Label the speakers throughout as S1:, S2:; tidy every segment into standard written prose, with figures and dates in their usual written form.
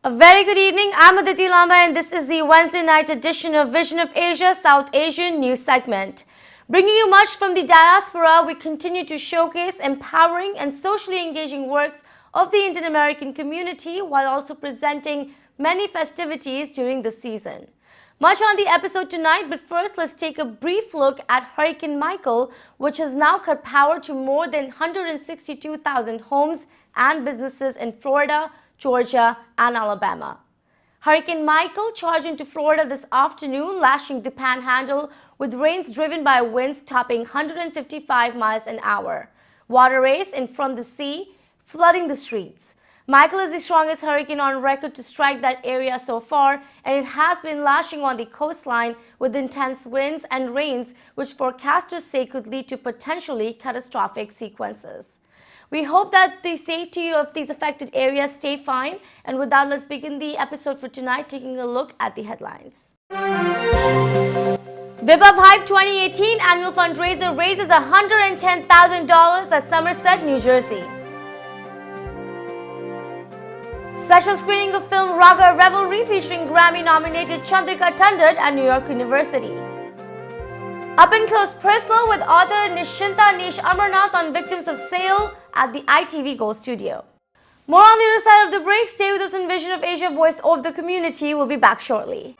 S1: A very good evening. I'm Aditi Lamba and this is the Wednesday night edition of Vision of Asia South Asian news segment. Bringing you much from the diaspora, we continue to showcase empowering and socially engaging works of the Indian American community while also presenting many festivities during the season. Much on the episode tonight, but first let's take a brief look at Hurricane Michael, which has now cut power to more than 162,000 homes and businesses in Florida, Georgia, and Alabama. Hurricane Michael charged into Florida this afternoon, lashing the panhandle with rains driven by winds topping 155 miles an hour. Water raced in from the sea, flooding the streets. Michael is the strongest hurricane on record to strike that area so far, and it has been lashing on the coastline with intense winds and rains, which forecasters say could lead to potentially catastrophic sequences. We hope that the safety of these affected areas stay fine. And with that, let's begin the episode for tonight, taking a look at the headlines. Vibha Vibe 2018 annual fundraiser raises $110,000 at Somerset, New Jersey. Special screening of film Raga Revelry featuring Grammy-nominated Chandrika Tandon at New York University. Up and close personal with author Nischinta Nish Amarnath on victims of sale at the ITV Gold Studio. More on the other side of the break. Stay with us in Vision of Asia, Voice of the Community. We'll be back shortly.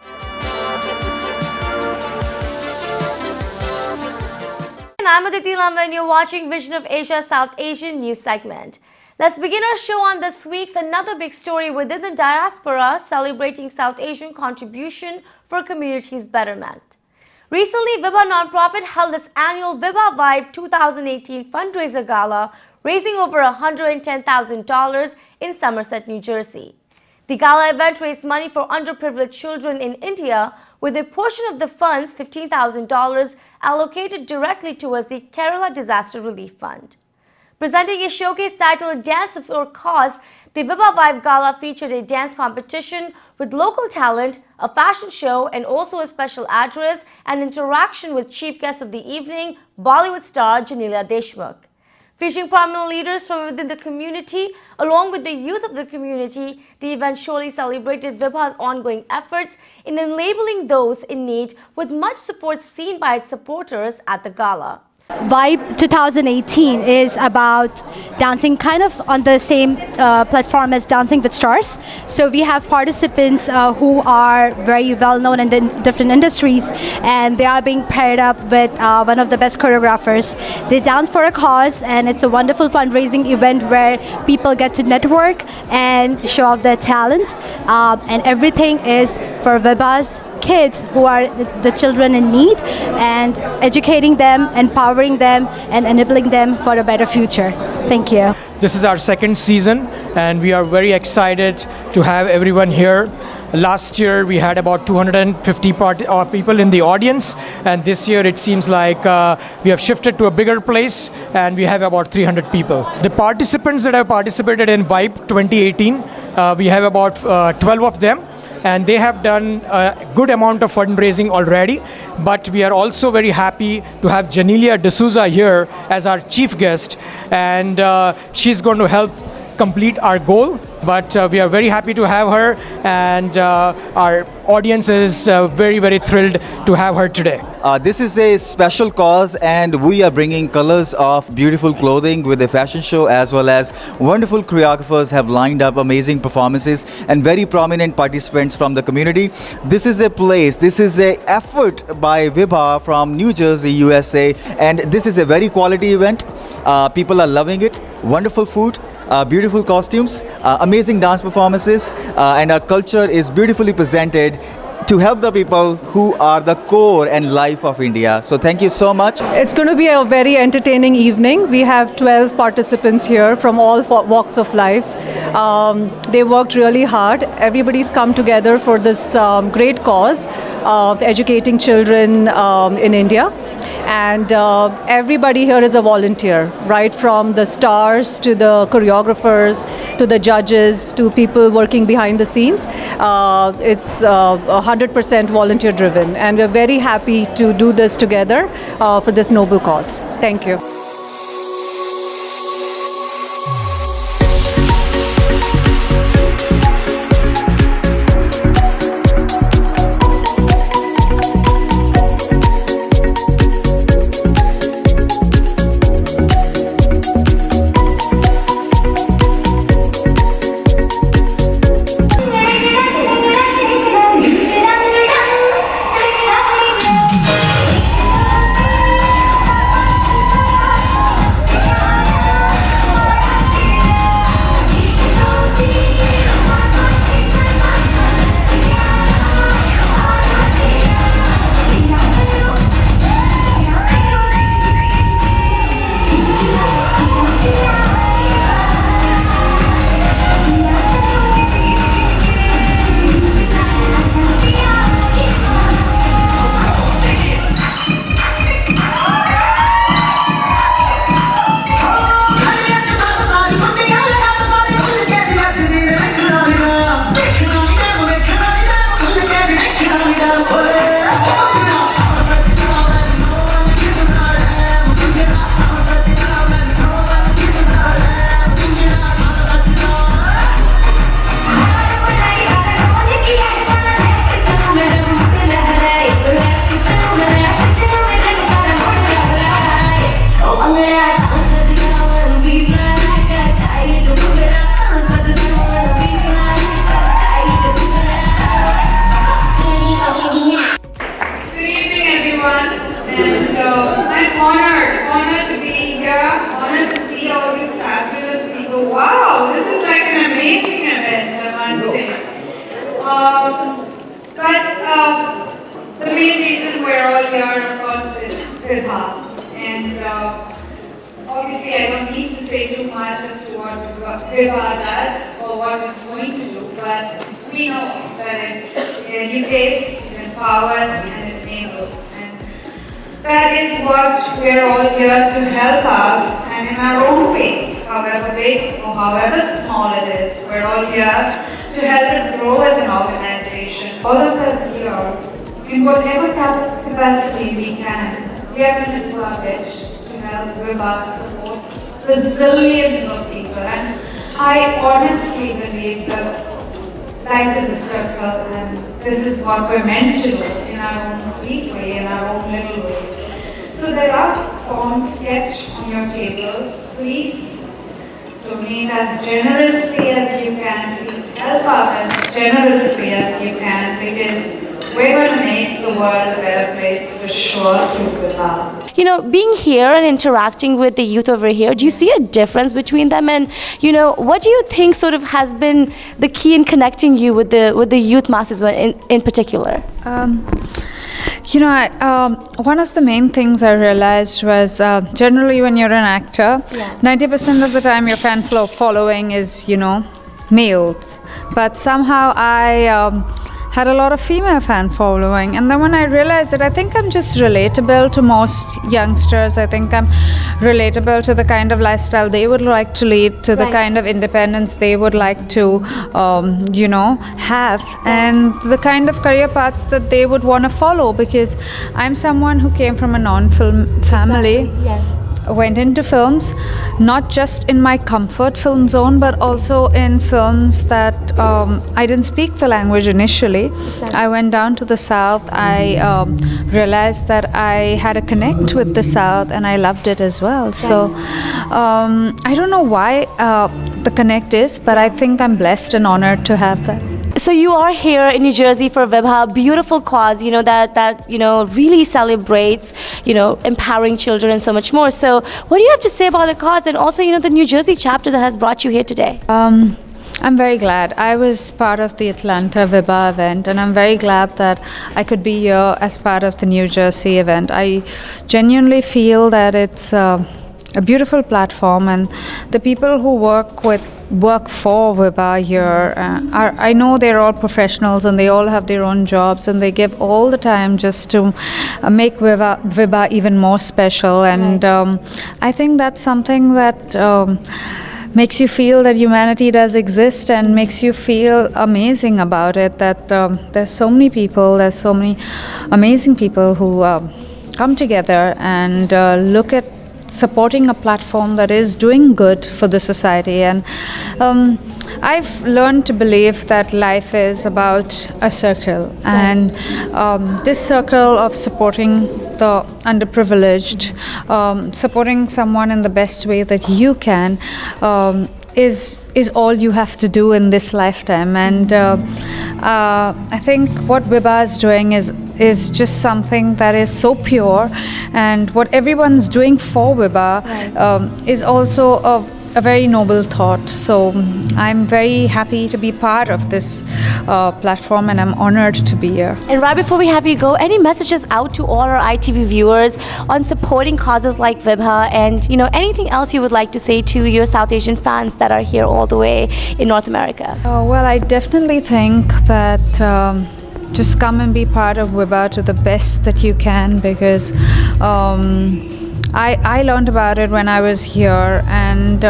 S1: And I'm Aditi Lamba and you're watching Vision of Asia South Asian news segment. Let's begin our show on this week's another big story within the diaspora, celebrating South Asian contribution for communities' betterment. Recently, Vibha nonprofit held its annual Vibha Vibe 2018 fundraiser gala, raising over $110,000 in Somerset, New Jersey. The gala event raised money for underprivileged children in India, with a portion of the funds, $15,000, allocated directly towards the Kerala Disaster Relief Fund. Presenting a showcase titled Dance for Cause, the Vibha Vibe Gala featured a dance competition with local talent, a fashion show, and also a special address and interaction with chief guest of the evening, Bollywood star Janila Deshmukh. Featuring prominent leaders from within the community, along with the youth of the community, the event surely celebrated Vibha's ongoing efforts in enabling those in need, with much support seen by its supporters at the gala.
S2: Vibe 2018 is about dancing kind of on the same platform as Dancing with Stars. So we have participants who are very well known in the different industries, and they are being paired up with one of the best choreographers. They dance for a cause, and it's a wonderful fundraising event where people get to network and show off their talent, and everything is for Vibha's kids, who are the children in need, and educating them, empowering them, and enabling them for a better future. Thank you.
S3: This is our second season and we are very excited to have everyone here. Last year we had about 250 people in the audience, and this year it seems like we have shifted to a bigger place and we have about 300 people. The participants that have participated in Vibe 2018, we have about 12 of them. And they have done a good amount of fundraising already. But we are also very happy to have Janilia D'Souza here as our chief guest. And she's going to help complete our goal. But we are very happy to have her, and our audience is very, very thrilled to have her today.
S4: This is a special cause, and we are bringing colors of beautiful clothing with a fashion show, as well as wonderful choreographers have lined up amazing performances and very prominent participants from the community. This is a place, this is an effort by Vibha from New Jersey, USA, and this is a very quality event. People are loving it. Wonderful food, beautiful costumes, amazing dance performances, and our culture is beautifully presented to help the people who are the core and life of India. So thank you so much.
S5: It's going to be a very entertaining evening. We have 12 participants here from all walks of life. They worked really hard. Everybody's come together for this great cause of educating children in India. And everybody here is a volunteer, right from the stars to the choreographers to the judges to people working behind the scenes. It's 100% volunteer driven, and we're very happy to do this together for this noble cause. Thank you.
S6: honored to see all you fabulous people. Wow, this is like an amazing event, I must say. But the main reason we're all here, of course, is Vibha. And obviously, I don't need to say too much as to what Vibha does or what it's going to do, but we know that it educates, it empowers, and it enables. And that is what we're all here to help out, and in our own way, however big or however small it is, we're all here to help it grow as an organization. All of us here, in whatever capacity we can, we are going to do our best to help Vibha support the zillions of people. And I honestly believe that life is a circle, and this is what we're meant to do in our own sweet way, in our own little way. So there are forms sketched on your tables. Please donate as generously as you can. Please help out as generously as you can, because we're going to make the world a better place for sure through Vibha.
S1: You know, being here and interacting with the youth over here, do you see a difference between them? And, you know, what do you think sort of has been the key in connecting you with the youth masses in particular?
S7: One of the main things I realized was generally when you're an actor, 90% of the time your fan following is, males. But somehow I had a lot of female fan following, and then when I realized that I think I'm just relatable to most youngsters. I think I'm relatable to the kind of lifestyle they would like to lead, to the kind of independence they would like to have, and the kind of career paths that they would want to follow, because I'm someone who came from a non-film family. Went into films, not just in my comfort film zone, but also in films that I didn't speak the language initially. I went down to the South. I realized that I had a connect with the South, and I loved it as well. So I don't know why the connect is, but I think I'm blessed and honored to have that.
S1: So you are here in New Jersey for Vibha, a beautiful cause, that really celebrates, empowering children and so much more. So what do you have to say about the cause, and also, the New Jersey chapter that has brought you here today?
S7: I'm very glad. I was part of the Atlanta Vibha event, and I'm very glad that I could be here as part of the New Jersey event. I genuinely feel that it's a beautiful platform, and the people who work for Vibha here I know they're all professionals, and they all have their own jobs, and they give all the time just to make Vibha even more special. And I think that's something that makes you feel that humanity does exist, and makes you feel amazing about it, that there's so many amazing people who come together and look at supporting a platform that is doing good for the society. And I've learned to believe that life is about a circle, and this circle of supporting the underprivileged, supporting someone in the best way that you can, is all you have to do in this lifetime. And I think what Vibha is doing is just something that is so pure, and what everyone's doing for Vibha is also a very noble thought. So I'm very happy to be part of this platform, and I'm honored to be here.
S1: And right before we have you go, any messages out to all our ITV viewers on supporting causes like Vibha, and anything else you would like to say to your South Asian fans that are here all the way in North America?
S7: Well, I definitely think that just come and be part of Vibha to the best that you can, because I learned about it when I was here, and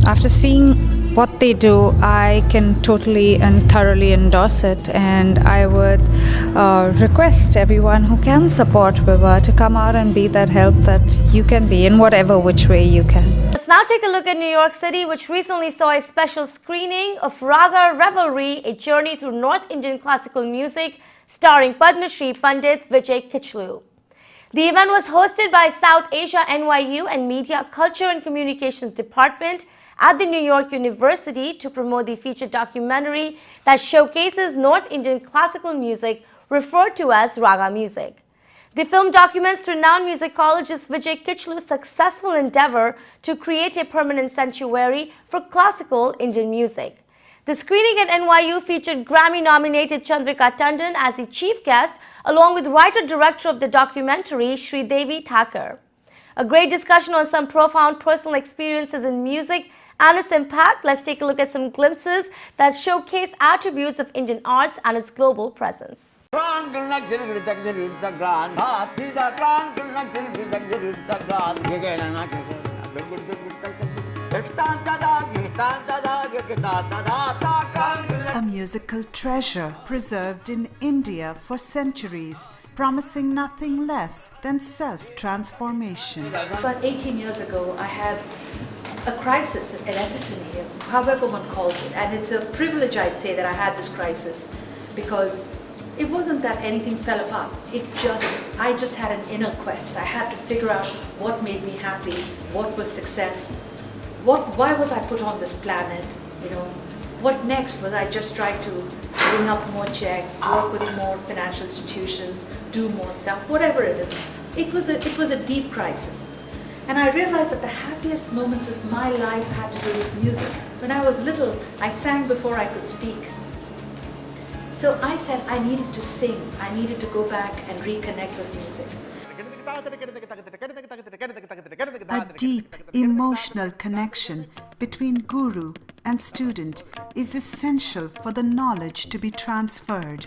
S7: after seeing what they do, I can totally and thoroughly endorse it. And I would request everyone who can support Vibha to come out and be that help that you can be in whatever which way you can.
S1: Let's now take a look at New York City, which recently saw a special screening of Raga Revelry, a journey through North Indian classical music, starring Padma Shri Pandit Vijay Kichlu. The event was hosted by South Asia NYU and Media, Culture and Communications Department at the New York University to promote the feature documentary that showcases North Indian classical music referred to as Raga music. The film documents renowned musicologist Vijay Kichlu's successful endeavor to create a permanent sanctuary for classical Indian music. The screening at NYU featured Grammy-nominated Chandrika Tandon as the chief guest, along with writer-director of the documentary, Shreedevi Thacker. A great discussion on some profound personal experiences in music and its impact. Let's take a look at some glimpses that showcase attributes of Indian arts and its global presence.
S8: A musical treasure preserved in India for centuries, promising nothing less than self-transformation.
S9: About 18 years ago, I had a crisis, an epiphany, however one calls it. And it's a privilege, I'd say, that I had this crisis, because it wasn't that anything fell apart. I just had an inner quest. I had to figure out what made me happy, what was success, why was I put on this planet, what next? Was I just trying to bring up more checks, work with more financial institutions, do more stuff, whatever it is. It was a deep crisis. And I realized that the happiest moments of my life had to do with music. When I was little, I sang before I could speak. So I said I needed to sing. I needed to go back and reconnect with music.
S8: A deep emotional connection between guru and student is essential for the knowledge to be transferred.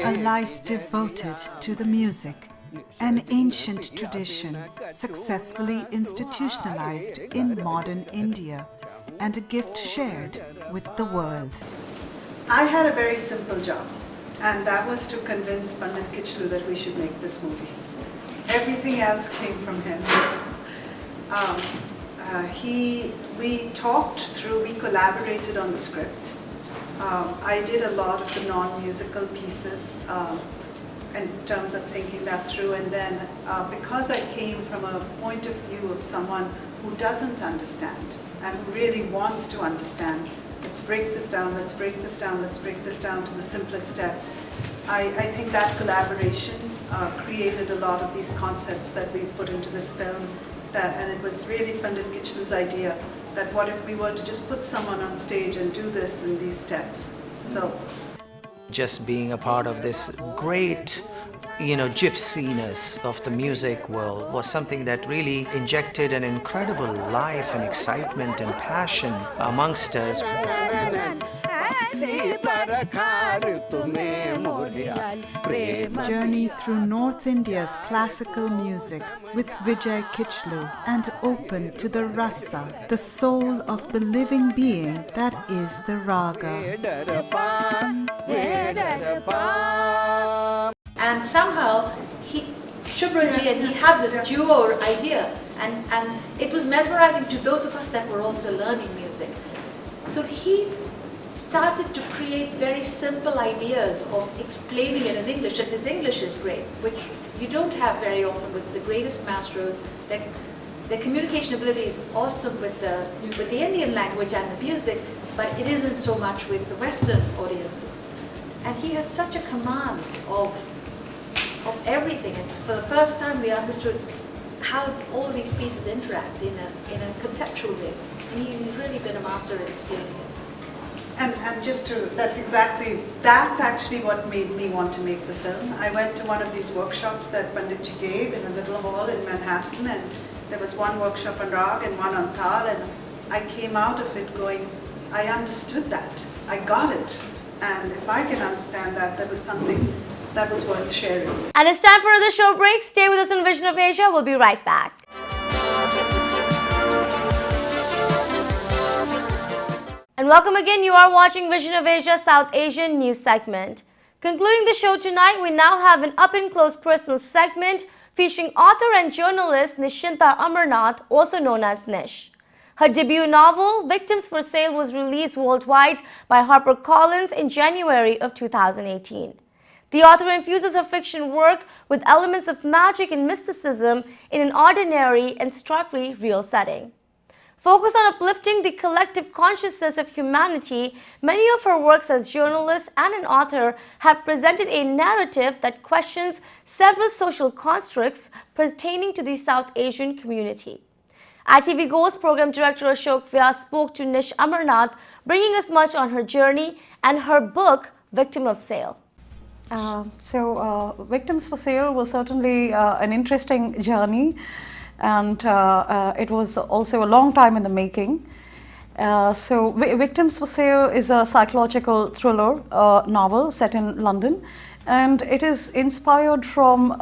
S8: A life devoted to the music, an ancient tradition successfully institutionalized in modern India, and a gift shared with the world.
S10: I had a very simple job, and that was to convince Pandit Kichlu that we should make this movie. Everything else came from him. We talked through, we collaborated on the script. I did a lot of the non-musical pieces in terms of thinking that through, and then because I came from a point of view of someone who doesn't understand and who really wants to understand, let's break this down, let's break this down, let's break this down to the simplest steps. I think that collaboration created a lot of these concepts that we put into this film, and it was really Pandit Kichlu's idea that what if we were to just put someone on stage and do this in these steps. So
S11: just being a part of this great gypsiness of the music world was something that really injected an incredible life and excitement and passion amongst us.
S8: Journey through North India's classical music with Vijay Kichlu and open to the rasa, the soul of the living being that is the raga.
S9: And somehow, Shubhraji and he had this duo idea, and it was mesmerizing to those of us that were also learning music. So he started to create very simple ideas of explaining it in English, and his English is great, which you don't have very often with the greatest maestros. Their communication ability is awesome with the Indian language and the music, but it isn't so much with the Western audiences. And he has such a command of everything. It's for the first time we understood how all of these pieces interact in a conceptual way. And he's really been a master at explaining it.
S10: And just to, that's actually what made me want to make the film. I went to one of these workshops that Panditji gave in a little hall in Manhattan, and there was one workshop on Raga and one on Tal, and I came out of it going, I understood that, I got it. And if I can understand that, that was something that was worth sharing.
S1: And it's time for another short break. Stay with us on Vision of Asia. We'll be right back. And welcome again. You are watching Vision of Asia South Asian news segment. Concluding the show tonight, we now have an up-and-close personal segment featuring author and journalist Nischinta Amarnath, also known as Nish. Her debut novel, Victims for Sale, was released worldwide by HarperCollins in January of 2018. The author infuses her fiction work with elements of magic and mysticism in an ordinary and starkly real setting. Focused on uplifting the collective consciousness of humanity, many of her works as journalist and an author have presented a narrative that questions several social constructs pertaining to the South Asian community. ITV Go's program director Ashok Vyas spoke to Nish Amarnath, bringing us much on her journey and her book, Victim of Sale.
S5: Victims for Sale was certainly an interesting journey, and it was also a long time in the making. Victims for Sale is a psychological thriller novel set in London, and it is inspired from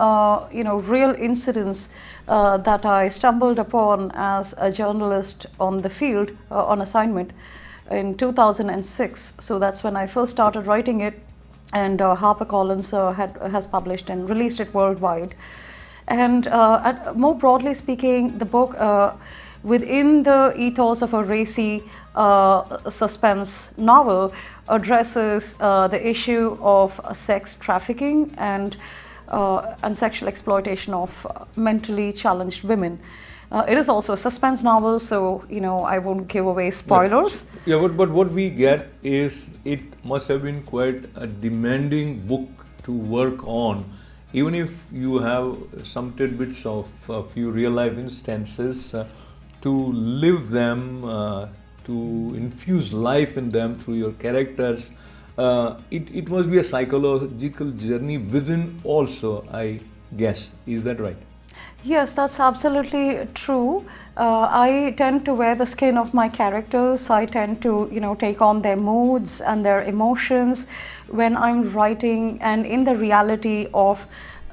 S5: real incidents that I stumbled upon as a journalist on the field on assignment in 2006. So that's when I first started writing it, and HarperCollins has published and released it worldwide. And more broadly speaking, the book, within the ethos of a racy suspense novel, addresses the issue of sex trafficking and sexual exploitation of mentally challenged women. It is also a suspense novel, so I won't give away spoilers.
S12: Yeah, but what we get is it must have been quite a demanding book to work on, even if you have some tidbits of a few real life instances to live them, to infuse life in them through your characters. It must be a psychological journey within also, I guess. Is that right?
S5: Yes, that's absolutely true. I tend to wear the skin of my characters. I tend to, take on their moods and their emotions when I'm writing, and in the reality of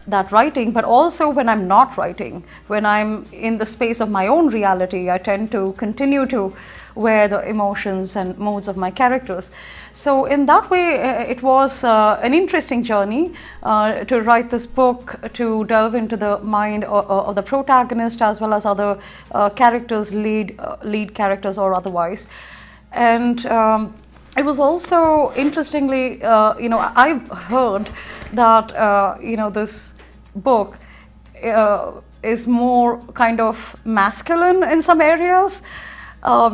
S5: that writing, but also when I'm not writing. When I'm in the space of my own reality, I tend to continue to wear the emotions and moods of my characters. So in that way, it was an interesting journey to write this book, to delve into the mind of the protagonist as well as other characters, lead characters or otherwise. And it was also interestingly, I've heard that this book is more kind of masculine in some areas,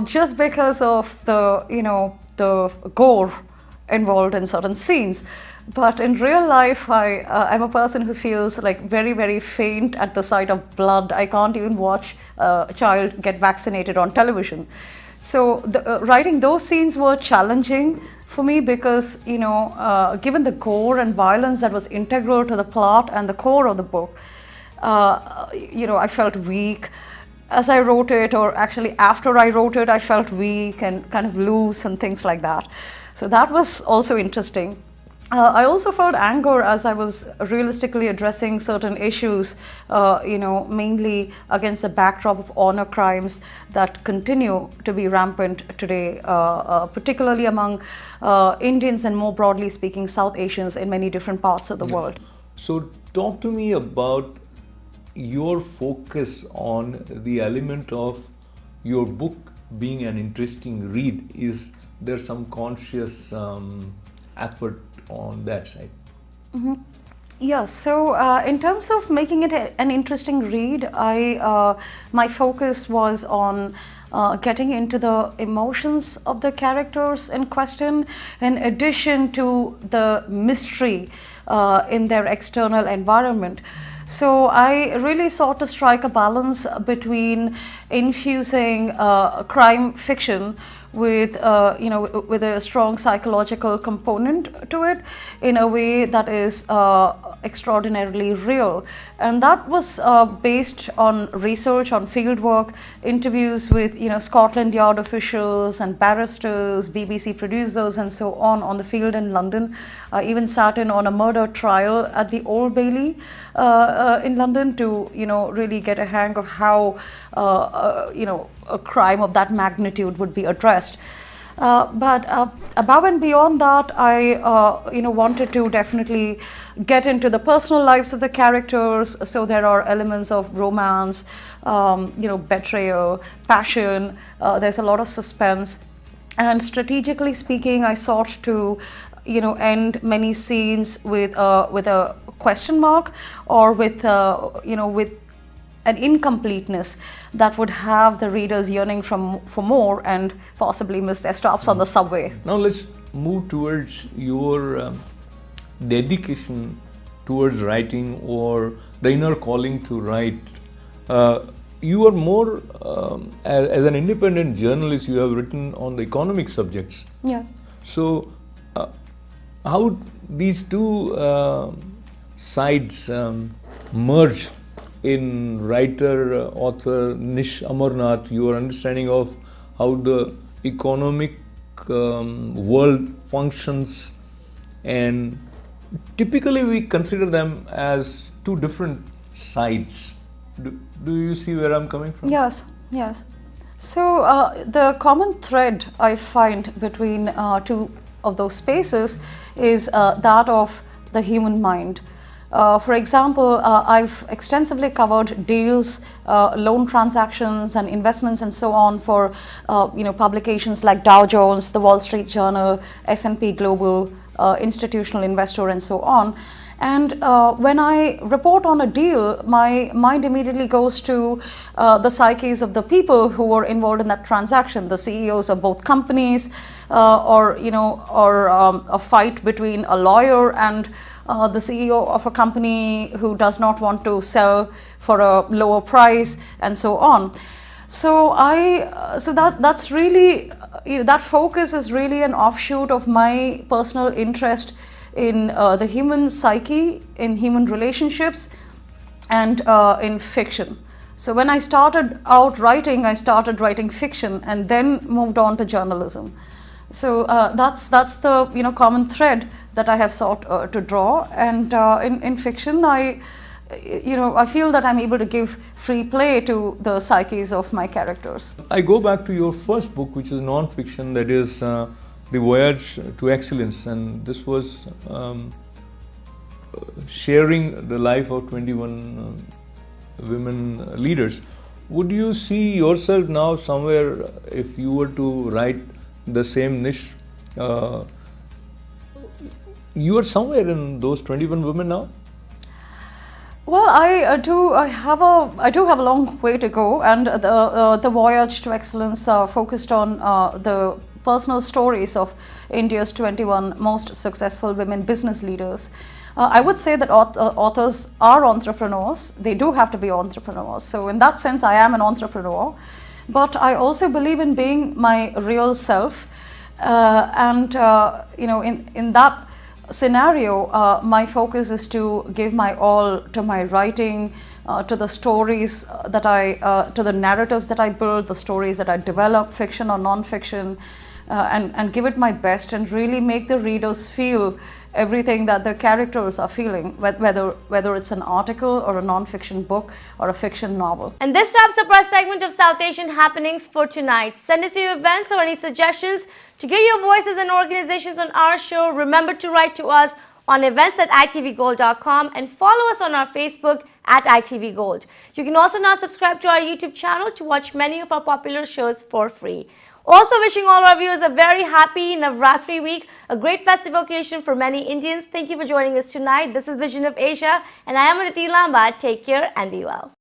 S5: just because of the gore involved in certain scenes. But in real life, I'm a person who feels like very, very faint at the sight of blood. I can't even watch a child get vaccinated on television. So writing those scenes were challenging for me because, given the gore and violence that was integral to the plot and the core of the book, I felt weak as I wrote it, or actually after I wrote it, I felt weak and kind of loose and things like that. So that was also interesting. I also felt anger as I was realistically addressing certain issues, mainly against the backdrop of honor crimes that continue to be rampant today, particularly among Indians and, more broadly speaking, South Asians in many different parts of the world.
S12: So talk to me about your focus on the element of your book being an interesting read. Is there some conscious effort on that side?
S5: Mm-hmm. Yeah, so in terms of making it an interesting read, my focus was on getting into the emotions of the characters in question, in addition to the mystery in their external environment. So I really sought to strike a balance between infusing crime fiction with with a strong psychological component to it in a way that is extraordinarily real, and that was based on research, on fieldwork, interviews with Scotland Yard officials and barristers, BBC producers, and so on the field in London. I even sat in on a murder trial at the Old Bailey in London to really get a hang of how a crime of that magnitude would be addressed. But above and beyond that, I wanted to definitely get into the personal lives of the characters. So there are elements of romance, betrayal, passion. There's a lot of suspense. And strategically speaking, I sought to, end many scenes with a question mark, or with an incompleteness that would have the readers yearning for more and possibly miss their stops on the subway.
S12: Now let's move towards your dedication towards writing, or the inner calling to write. You are more, as an independent journalist, you have written on the economic subjects.
S5: Yes.
S12: So, how these two sides merge in writer, author Nish Amarnath, your understanding of how the economic world functions, and typically we consider them as two different sides. Do you see where I'm coming from?
S5: Yes, yes. So the common thread I find between two of those spaces is that of the human mind. For example, I've extensively covered deals, loan transactions and investments and so on for publications like Dow Jones, the Wall Street Journal, S&P Global, Institutional Investor and so on. And when I report on a deal, my mind immediately goes to the psyches of the people who were involved in that transaction, the CEOs of both companies, or a fight between a lawyer and the CEO of a company who does not want to sell for a lower price, and so on. So that's really, that focus is really an offshoot of my personal interest in the human psyche, in human relationships, and in fiction. So when I started out writing, I started writing fiction and then moved on to journalism. So that's the common thread that I have sought to draw. And in fiction, I feel that I'm able to give free play to the psyches of my characters.
S12: I go back to your first book, which is non-fiction, that is The Voyage to Excellence, and this was sharing the life of 21 women leaders. Would you see yourself now somewhere, if you were to write the same niche, you are somewhere in those 21 women now?
S5: Well, I do have a long way to go, and the Voyage to Excellence focused on the personal stories of India's 21 most successful women business leaders. I would say that authors are entrepreneurs. They do have to be entrepreneurs. So in that sense, I am an entrepreneur. But I also believe in being my real self. In that scenario, my focus is to give my all to my writing, to the stories to the narratives that I build, the stories that I develop, fiction or non-fiction, and give it my best and really make the readers feel everything that the characters are feeling, whether it's an article or a non-fiction book or a fiction novel.
S1: And this wraps up our segment of South Asian happenings for tonight. Send us your events or any suggestions to get your voices and organizations on our show. Remember to write to us on events@itvgold.com and follow us on our Facebook @itvgold. You can also now subscribe to our YouTube channel to watch many of our popular shows for free. Also wishing all our viewers a very happy Navratri week, a great festive occasion for many Indians. Thank you for joining us tonight. This is Vision of Asia and I am Aditi Lamba. Take care and be well.